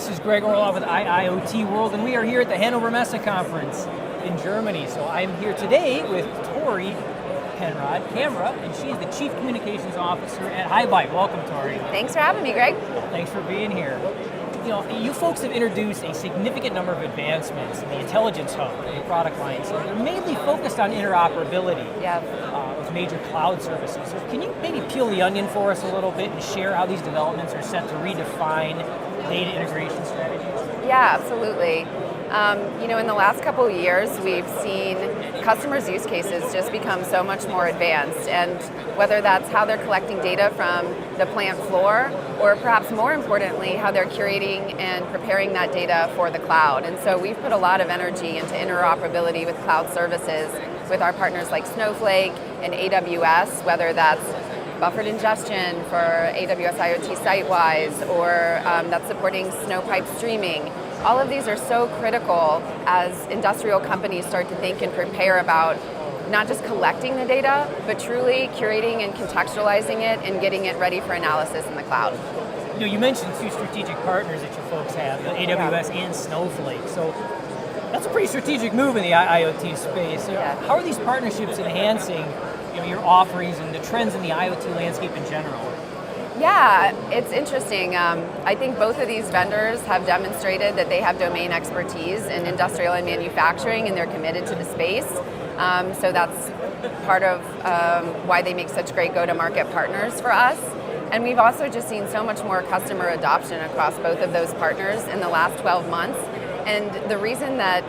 This is Greg Orloff with IoT World, and we are here at the Hannover Messe Conference in Germany. So I'm here today with Torey Penrod-Cambra, and she's the Chief Communications Officer at HighByte. Welcome, Torey. Thanks for having me, Greg. Thanks for being here. You know, you folks have introduced a significant number of advancements in the Intelligence Hub, the product line. So they're mainly focused on interoperability with major cloud services. So can you maybe peel the onion for us a little bit and share how these developments are set to redefine data integration strategies? Yeah, absolutely. In the last couple of years, we've seen customers' use cases just become so much more advanced, and whether that's how they're collecting data from the plant floor, or perhaps more importantly, how they're curating and preparing that data for the cloud. And so we've put a lot of energy into interoperability with cloud services with our partners like Snowflake and AWS, whether that's buffered ingestion for AWS IoT Sitewise, or that's supporting Snowpipe streaming. All of these are so critical as industrial companies start to think and prepare about not just collecting the data, but truly curating and contextualizing it and getting it ready for analysis in the cloud. You mentioned two strategic partners that your folks have, AWS and Snowflake. So that's a pretty strategic move in the IoT space. How are these partnerships enhancing your offerings and the trends in the IoT landscape in general? Yeah, it's interesting. I think both of these vendors have demonstrated that they have domain expertise in industrial and manufacturing, and they're committed to the space. So that's part of why they make such great go-to-market partners for us. And we've also just seen so much more customer adoption across both of those partners in the last 12 months. And the reason that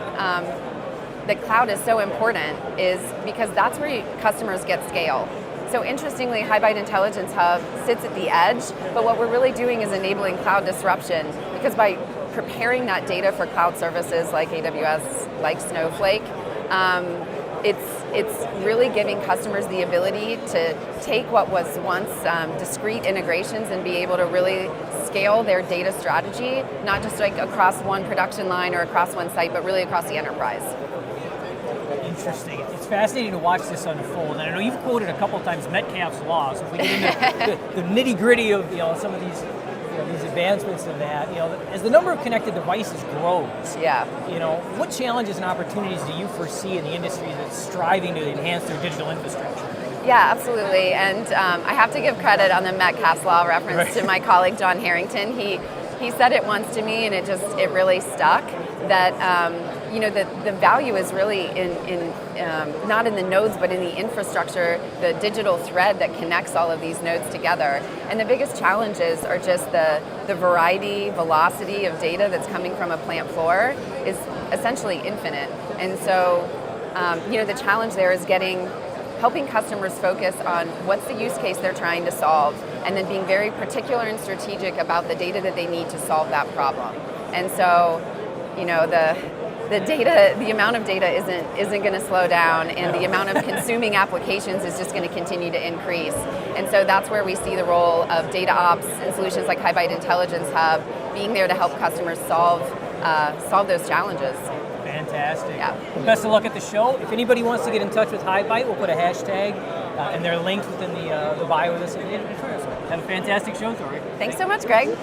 the cloud is so important is because that's where customers get scale. So interestingly, HighByte Intelligence Hub sits at the edge, but what we're really doing is enabling cloud disruption, because by preparing that data for cloud services like AWS, like Snowflake, it's really giving customers the ability to take what was once discrete integrations and be able to really scale their data strategy, not just like across one production line or across one site, but really across the enterprise. Interesting. It's fascinating to watch this unfold. And I know you've quoted a couple of times Metcalfe's law. So if we get into the nitty-gritty of some of these these advancements in that, as the number of connected devices grows, what challenges and opportunities do you foresee in the industry that's striving to enhance their digital infrastructure? Yeah, absolutely. And I have to give credit on the Metcalfe's law reference to my colleague John Harrington. He said it once to me, and it really stuck. That the value is really in not in the nodes, but in the infrastructure, the digital thread that connects all of these nodes together. And the biggest challenges are just the variety, velocity of data that's coming from a plant floor is essentially infinite. And so, the challenge there is helping customers focus on what's the use case they're trying to solve, and then being very particular and strategic about the data that they need to solve that problem. And so, the amount of data isn't going to slow down, and the amount of consuming applications is just going to continue to increase. And so that's where we see the role of data ops and solutions like HighByte Intelligence Hub being there to help customers solve those challenges. Fantastic. Yeah. Well, best of luck at the show. If anybody wants to get in touch with HighByte, we'll put a hashtag and they're linked within the bio of this. Have a fantastic show, Torey. Thanks so much, Greg.